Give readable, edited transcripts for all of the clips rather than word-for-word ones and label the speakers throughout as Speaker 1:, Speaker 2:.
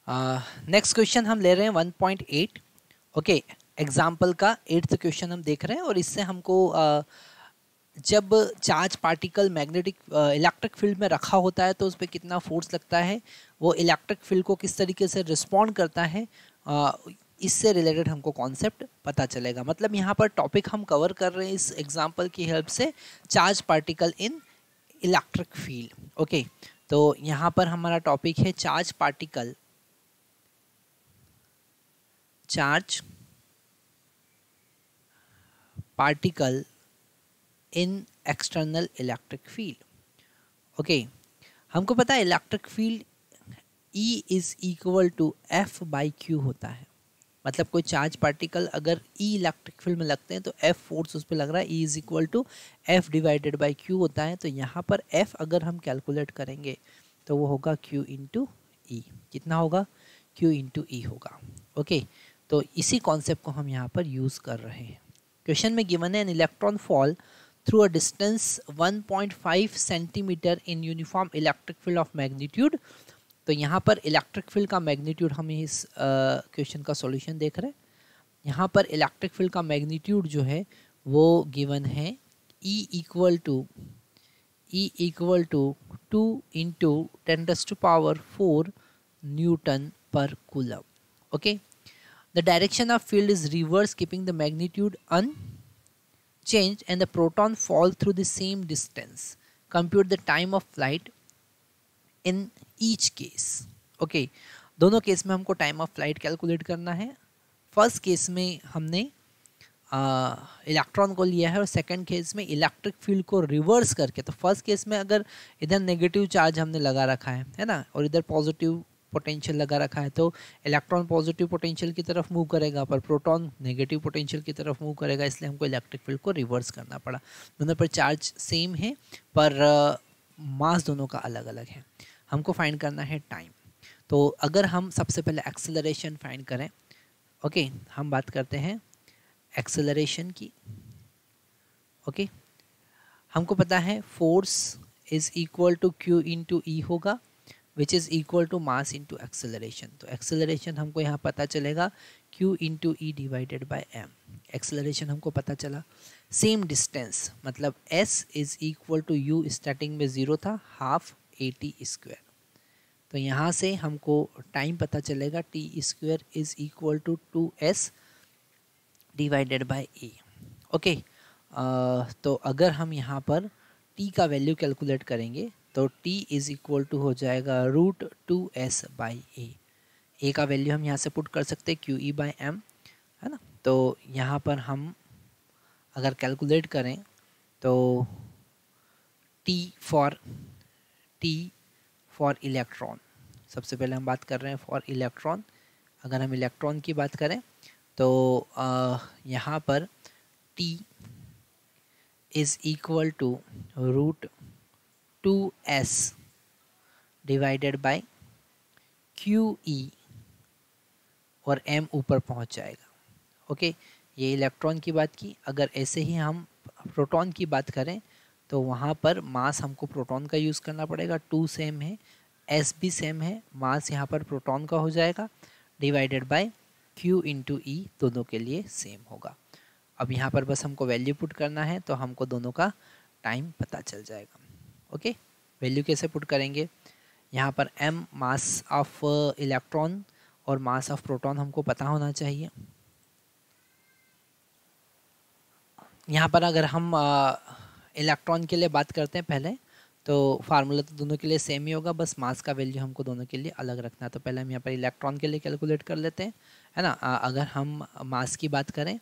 Speaker 1: Next question हम ले रहे हैं 1.8। ओके, एग्जाम्पल का 8th क्वेश्चन हम देख रहे हैं और इससे हमको जब charge particle magnetic electric field में रखा होता है तो उस पर कितना फोर्स लगता है, वो इलेक्ट्रिक फील्ड को किस तरीके से रिस्पॉन्ड करता है, इससे रिलेटेड हमको कॉन्सेप्ट पता चलेगा। मतलब यहाँ पर टॉपिक हम कवर कर रहे हैं इस एग्जाम्पल की हेल्प से, charge particle in electric field. Okay, तो यहाँ पर हमारा टॉपिक है charge particle in external electric field. Okay, हमको पता है electric field E is equal to F by Q होता है। मतलब कोई चार्ज पार्टिकल अगर E इलेक्ट्रिक फील्ड में लगते हैं तो F फोर्स उस पर लग रहा है, E is equal to F divided by Q होता है। तो यहाँ पर F अगर हम कैलकुलेट करेंगे तो वो होगा Q इंटू E। कितना होगा? Q इंटू E होगा। ओके, तो इसी कॉन्सेप्ट को हम यहाँ पर यूज़ कर रहे हैं। क्वेश्चन में गिवन है an electron fall through a distance 1.5 centimetre in uniform electric field of magnitude. तो यहाँ पर इलेक्ट्रिक फील्ड का मैग्नीट्यूड हम इस क्वेश्चन का सॉल्यूशन देख रहे हैं। यहाँ पर इलेक्ट्रिक फील्ड का मैग्नीट्यूड जो है वो गिवन है E equal to 2 into 10⁴ newton पर coulomb. Okay, the direction of field is reverse keeping the magnitude unchanged and the proton fall through the same distance. Compute the time of flight in each case. Okay, दोनों case में हमको time of flight calculate करना है। First case में हमने electron को लिया है और सेकंड केस में इलेक्ट्रिक फील्ड को रिवर्स करके। तो फर्स्ट केस में अगर इधर नेगेटिव चार्ज हमने लगा रखा है ना, और इधर पॉजिटिव पोटेंशियल लगा रखा है, तो इलेक्ट्रॉन पॉजिटिव पोटेंशियल की तरफ मूव करेगा पर प्रोटॉन नेगेटिव पोटेंशियल की तरफ मूव करेगा, इसलिए हमको इलेक्ट्रिक फील्ड को रिवर्स करना पड़ा। दोनों पर चार्ज सेम है पर मास दोनों का अलग अलग है। हमको फाइंड करना है टाइम। तो अगर हम सबसे पहले एक्सेलरेशन फाइंड करें, ओके, हम बात करते हैं एक्सेलरेशन की। ओके, हमको पता है force is equal to Q into E होगा, which is equal to mass into acceleration. तो एक्सेलरेशन हमको यहाँ पता चलेगा Q into E divided by M। Acceleration हमको पता चला। सेम डिस्टेंस मतलब S is equal to U, starting में 0 था, हाफ AT²। तो यहाँ से हमको टाइम पता चलेगा T² is equal to 2S divided by A। Okay, तो अगर हम यहाँ पर T का वैल्यू कैलकुलेट करेंगे तो T इज इक्वल टू हो जाएगा √2S बाई A का वैल्यू हम यहाँ से पुट कर सकते हैं QE बाई M, है ना। तो यहाँ पर हम अगर कैलकुलेट करें तो T फॉर इलेक्ट्रॉन, सबसे पहले हम बात कर रहे हैं फॉर इलेक्ट्रॉन। अगर हम इलेक्ट्रॉन की बात करें तो यहाँ पर T is equal to √2S divided by QE और M ऊपर पहुँच जाएगा। ओके, ये इलेक्ट्रॉन की बात की। अगर ऐसे ही हम प्रोटॉन की बात करें तो वहाँ पर मास हमको प्रोटॉन का यूज़ करना पड़ेगा। 2 सेम है, S भी सेम है, मास यहाँ पर प्रोटॉन का हो जाएगा divided by Q into E, दोनों के लिए सेम होगा। अब यहाँ पर बस हमको वैल्यू पुट करना है तो हमको दोनों का टाइम पता चल जाएगा। ओके, वैल्यू कैसे पुट करेंगे? यहाँ पर M मास ऑफ इलेक्ट्रॉन और मास ऑफ प्रोटॉन हमको पता होना चाहिए। यहाँ पर अगर हम इलेक्ट्रॉन के लिए बात करते हैं पहले, तो फार्मूला तो दोनों के लिए सेम ही होगा, बस मास का वैल्यू हमको दोनों के लिए अलग रखना है। तो पहले हम यहाँ पर इलेक्ट्रॉन के लिए कैलकुलेट कर लेते हैं, है ना। अगर हम मास की बात करें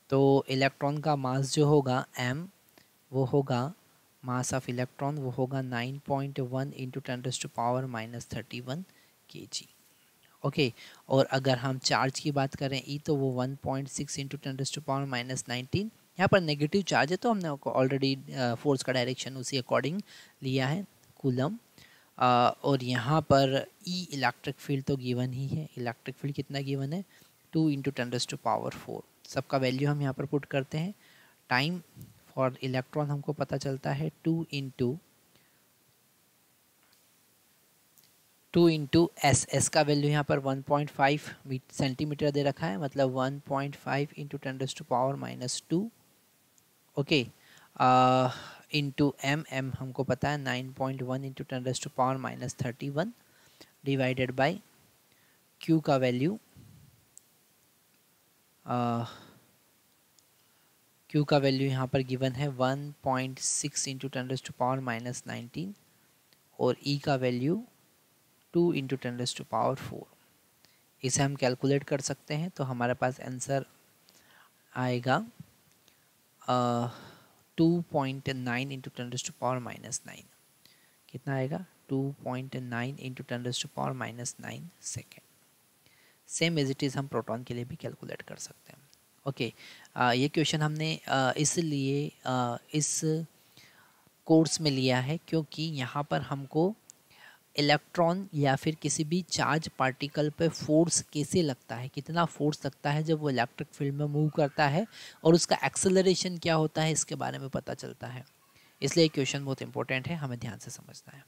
Speaker 1: तो इलेक्ट्रॉन का मास जो होगा M, वो होगा मास ऑफ इलेक्ट्रॉन वो होगा 9.1 इंटू 10⁻³ kg। ओके, और अगर हम चार्ज की बात करें E, तो वो 1.6 इंटू 10⁻⁻19। यहाँ पर नेगेटिव चार्ज है तो हमने ऑलरेडी फोर्स का डायरेक्शन उसी अकॉर्डिंग लिया है, कूलम। और यहाँ पर E इलेक्ट्रिक फील्ड तो गिवन ही है। इलेक्ट्रिक फील्ड कितना गिवन है? 2 इंटू 10⁻⁴। सबका वैल्यू हम यहाँ पर पुट करते हैं। टाइम फॉर इलेक्ट्रॉन हमको पता चलता है 2 इंटू 2 इंटू एस का वैल्यू यहाँ पर 1.5 सेंटीमीटर दे रखा है, मतलब 1.5 इंटू 10⁻⁻², ओके, इंटू एम हमको पता है 9.1 इंटू 10⁻⁻31 डिवाइडेड बाय क्यू का वैल्यू क्यू का वैल्यू यहाँ पर गिवन है 1.6 इंटू 10⁻⁻19 और ई का वैल्यू 2 इंटू 10⁻⁴। इसे हम कैलकुलेट कर सकते हैं, तो हमारे पास आंसर आएगा 2.9 इंटू 10⁻⁻9। कितना आएगा? 2.9 into 10⁻⁻9 second. Same as it is हम प्रोटॉन के लिए भी कैलकुलेट कर सकते हैं। ओके, ये क्वेश्चन हमने इसलिए इस कोर्स में लिया है क्योंकि यहाँ पर हमको इलेक्ट्रॉन या फिर किसी भी चार्ज पार्टिकल पे फोर्स कैसे लगता है, कितना फोर्स लगता है जब वो इलेक्ट्रिक फील्ड में मूव करता है, और उसका एक्सेलरेशन क्या होता है, इसके बारे में पता चलता है। इसलिए क्वेश्चन बहुत इंपॉर्टेंट है, हमें ध्यान से समझना है।